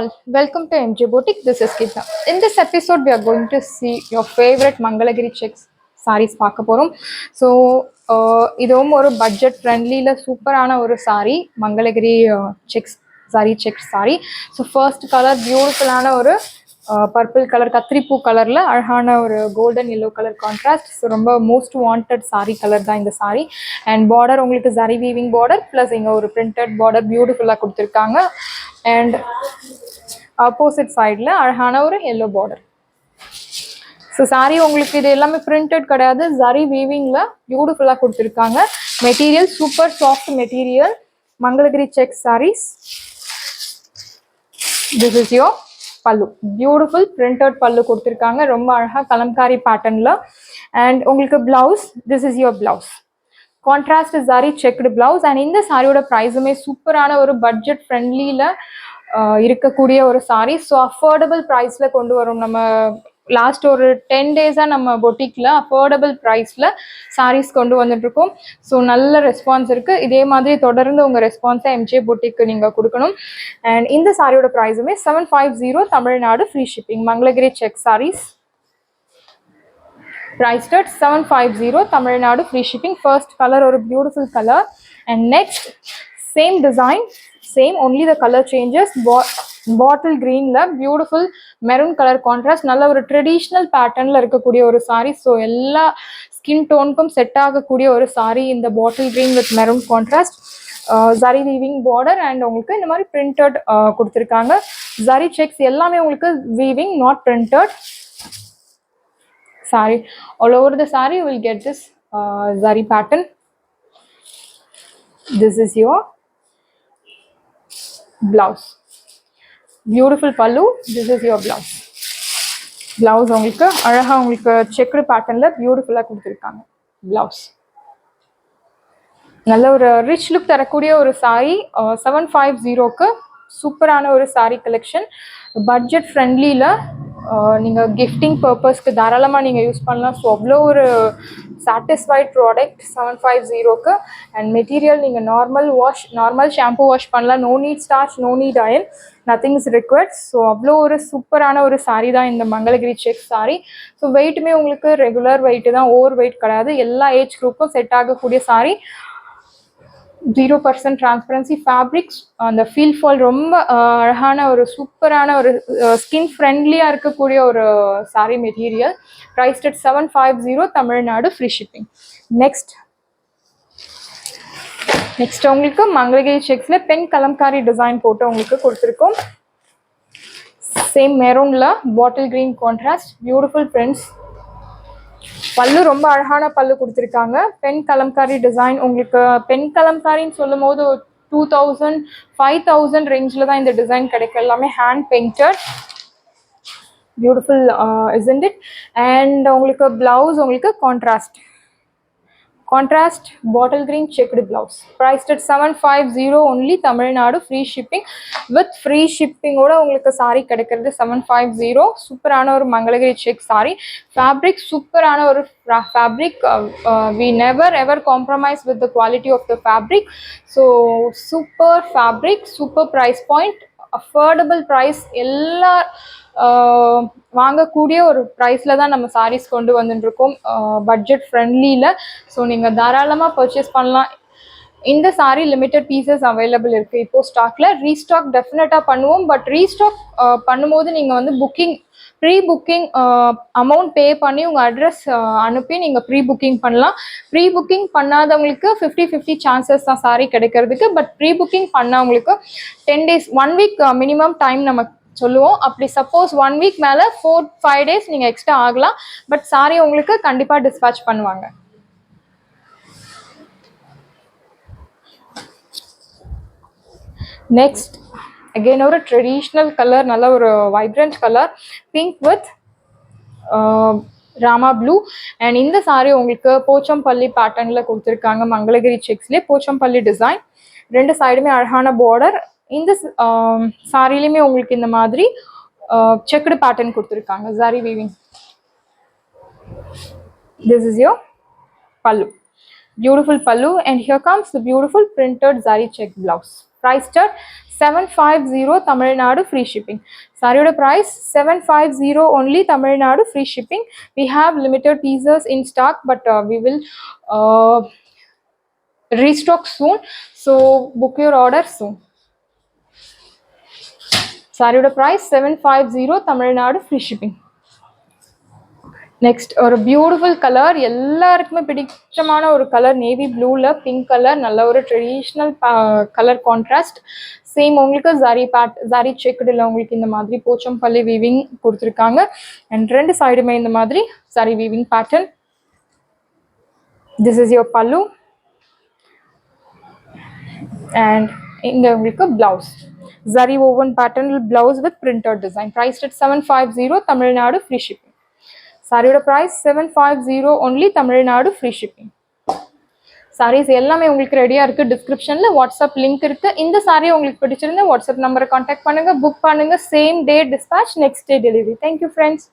all, welcome to MJ Boutique. This is Geeta. In this episode, we are going to see your favorite Mangalagiri checks sarees பார்க்க போறோம். So, இதுவும் ஒரு budget ஃப்ரெண்ட்லியில் சூப்பரான ஒரு sari Mangalagiri sex sorry sex sari. So first colour பியூட்டிஃபுல்லான ஒரு purple colour கத்திரிப்பூ கலரில் அழகான ஒரு golden yellow colour contrast. So ரொம்ப மோஸ்ட் வாண்டட் சாரீ கலர் தான் இந்த சாரீ. அண்ட் பார்டர் உங்களுக்கு ஜரி வீவிங் பார்டர் ப்ளஸ் இங்கே ஒரு பிரிண்டட் பார்டர் பியூட்டிஃபுல்லாக கொடுத்துருக்காங்க. அண்ட் ஆப்போசிட் சைடில் அழகான ஒரு எல்லோ பார்டர். ஸோ சாரீ உங்களுக்கு இது எல்லாமே பிரிண்டட் கிடையாது, ஜரி வீவிங்கில் பியூட்டிஃபுல்லாக கொடுத்துருக்காங்க. Material super soft material, Mangalagiri check sarees. This is your pallu, beautiful printed pallu கொடுத்துருக்காங்க, ரொம்ப அழகாக கலம்காரி பேட்டர்னில். அண்ட் உங்களுக்கு blouse, this is your blouse, contrast zari checked blouse. And இந்த சாரியோட ப்ரைஸுமே சூப்பரான ஒரு பட்ஜெட் ஃப்ரெண்ட்லியில் இருக்கக்கூடிய ஒரு சாரீ. ஸோ அஃபோர்டபுள் ப்ரைஸில் கொண்டு வரும். நம்ம லாஸ்ட் ஒரு 10 டேஸாக நம்ம பொட்டிக்கில் அஃபோர்டபுள் ப்ரைஸில் சாரீஸ் கொண்டு வந்துட்டுருக்கோம். ஸோ நல்ல ரெஸ்பான்ஸ் இருக்குது. இதே மாதிரி தொடர்ந்து உங்கள் ரெஸ்பான்ஸை எம்ஜே பொட்டிக்கு நீங்கள் கொடுக்கணும். அண்ட் இந்த சாரியோட ப்ரைஸுமே 750 Tamil Nadu, free shipping. Mangalagiri check saris priced at 750 Tamil Nadu, free shipping. First colour ஒரு beautiful colour. And next same design, same only the color changes. Bottle கிரீனில் பியூட்டிஃபுல் மெரூன் கலர் கான்ட்ராஸ்ட், நல்ல ஒரு ட்ரெடிஷ்னல் பேட்டர்னில் இருக்கக்கூடிய ஒரு சாரீ. ஸோ எல்லா ஸ்கின் டோனுக்கும் செட் ஆகக்கூடிய ஒரு சாரீ இந்த bottle green with maroon contrast. Zari weaving border and உங்களுக்கு இந்த மாதிரி பிரிண்டட் கொடுத்துருக்காங்க. ஜரி செக்ஸ் எல்லாமே உங்களுக்கு weaving, not printed saree. All over the saree you will get this zari pattern. This is your blouse, beautiful pallu. This is your blouse. Blouse உங்களுக்கு அழகா உங்களுக்கு checked பேட்டர்ன்ல பியூட்டிஃபுல்லா கொடுத்துருக்காங்க. பிளவுஸ் நல்ல ஒரு ரிச் லுக் தரக்கூடிய ஒரு சாரி. 750க்கு சூப்பரான ஒரு சாரி கலெக்ஷன். பட்ஜெட் ஃப்ரெண்ட்லியில் நீங்கள் கிஃப்டிங் பர்பஸ்க்கு தாராளமாக நீங்கள் யூஸ் பண்ணலாம். ஸோ அவ்வளோ ஒரு சாட்டிஸ்ஃபைட் ப்ராடக்ட் 750க்கு. அண்ட் மெட்டீரியல் நீங்கள் நார்மல் ஷாம்பு வாஷ் பண்ணலாம். No need starch, no need iron, nothing is required. So அவ்வளோ ஒரு சூப்பரான ஒரு சாரீ தான் இந்த மங்களகிரி செக் சாரீ. ஸோ வெயிட்டுமே உங்களுக்கு ரெகுலர் வெயிட்டு தான், ஓவர் வெயிட் கிடையாது. எல்லா ஏஜ் குரூப்பும் செட் ஆகக்கூடிய சாரீ. 0% transparency fabrics. அந்த ஃபீல் ஃபால் ரொம்ப அழகான ஒரு சூப்பரான ஒரு ஸ்கின் ஃப்ரெண்ட்லியாக இருக்கக்கூடிய ஒரு sari material. Priced at 750 Tamil Nadu, free shipping. Next உங்களுக்கு மங்களகிரி செக்ஸில் பென் கலம்காரி டிசைன் போட்டு உங்களுக்கு கொடுத்துருக்கோம். சேம் மெரூனில் bottle green contrast, beautiful prints. Pallu ரொம்ப அழகான பல்லு கொடுத்துருக்காங்க. Pen Kalamkari design. உங்களுக்கு பென் கலம்காரின்னு சொல்லும் போது 2000 5000 ரேஞ்சில் தான் இந்த டிசைன் கிடைக்கும். எல்லாமே hand painted, beautiful isn't it? And உங்களுக்கு பிளவுஸ் உங்களுக்கு contrast bottle green checked blouse. Priced at 750 only Tamil Nadu, free shipping. With free ஷிப்பிங்கோட உங்களுக்கு சாரீ கிடைக்கிறது 750. சூப்பரான ஒரு மங்களகிரி செக் சாரீ. ஃபேப்ரிக் சூப்பரான ஒரு fabric. We never ever compromise with the quality of the fabric. So super fabric, super price point, affordable price. எல்லா வாங்கக்கூடிய ஒரு ப்ரைஸில் தான் நம்ம சாரீஸ் கொண்டு வந்துட்டுருக்கோம், பட்ஜெட் ஃப்ரெண்ட்லியில். ஸோ நீங்கள் தாராளமாக பர்ச்சேஸ் பண்ணலாம். இந்த சாரீ லிமிட்டட் பீசஸ் அவைலபிள் இருக்குது இப்போது ஸ்டாக்கில். ரீஸ்டாக் டெஃபினட்டாக பண்ணுவோம். பட் ரீஸ்டாக் பண்ணும்போது நீங்கள் வந்து ப்ரீ புக்கிங் அமௌண்ட் பே பண்ணி உங்கள் அட்ரஸ் அனுப்பி நீங்கள் ப்ரீ புக்கிங் பண்ணலாம். ப்ரீ புக்கிங் பண்ணாதவங்களுக்கு 50-50 சான்சஸ் தான் சாரீ கிடைக்கிறதுக்கு. பட் ப்ரீ புக்கிங் பண்ணவங்களுக்கு 10 days 1 week மினிமம் டைம் நம்ம சொல்லுவோம். அப்படி சப்போஸ் 1 week மேலே 4-5 days நீங்கள் எக்ஸ்ட்ரா ஆகலாம். பட் சாரி உங்களுக்கு கண்டிப்பாக டிஸ்பேச் பண்ணுவாங்க. நெக்ஸ்ட் அகெயின் ஒரு ட்ரெடிஷ்னல் கலர், நல்ல ஒரு vibrant colour, pink with Rama blue. And இந்த சாரீ உங்களுக்கு போச்சம்பள்ளி பேட்டர்னில் கொடுத்துருக்காங்க. மங்களகிரி செக்ஸ்லேயே போச்சம்பள்ளி டிசைன். 2 சைடுமே அழகான பார்டர். இந்த சாரிலையுமே உங்களுக்கு இந்த மாதிரி செக்குடு பேட்டர்ன் கொடுத்துருக்காங்க, zari weaving. This is your pallu, beautiful pallu. And here comes the beautiful printed zari check blouse. priced at 750 Tamil Nadu, free shipping. Saree price 750 only, Tamil Nadu, free shipping. We have limited pieces in stock, but we will restock soon, so book your order soon. Saree price 750 Tamil Nadu, free shipping. Next ஒரு beautiful colour, எல்லாருக்குமே பிடிச்சமான ஒரு colour, navy ப்ளூவில் pink colour, நல்ல ஒரு traditional colour contrast. Same உங்களுக்கு ஜரி செக்குடில் உங்களுக்கு இந்த மாதிரி போச்சம்பள்ளி வீவிங் கொடுத்துருக்காங்க. அண்ட் ரெண்டு சைடுமே இந்த மாதிரி zari weaving pattern. This is your pallu. And இங்கே உங்களுக்கு blouse zari woven pattern blouse with printed design. Priced at 750 Tamil Nadu, free shipping. சாரியோட price 750 only, Tamil Nadu, free shipping. Saris எல்லாமே உங்களுக்கு ரெடியாக இருக்குது. டிஸ்கிரிப்ஷனில் வாட்ஸ்அப் லிங்க் இருக்குது. இந்த சாரியை உங்களுக்கு பிடிச்சிருந்தா வாட்ஸ்அப் நம்பரை கான்டாக்ட் பண்ணுங்கள், புக் பண்ணுங்கள். Same day dispatch, next day delivery. Thank you friends.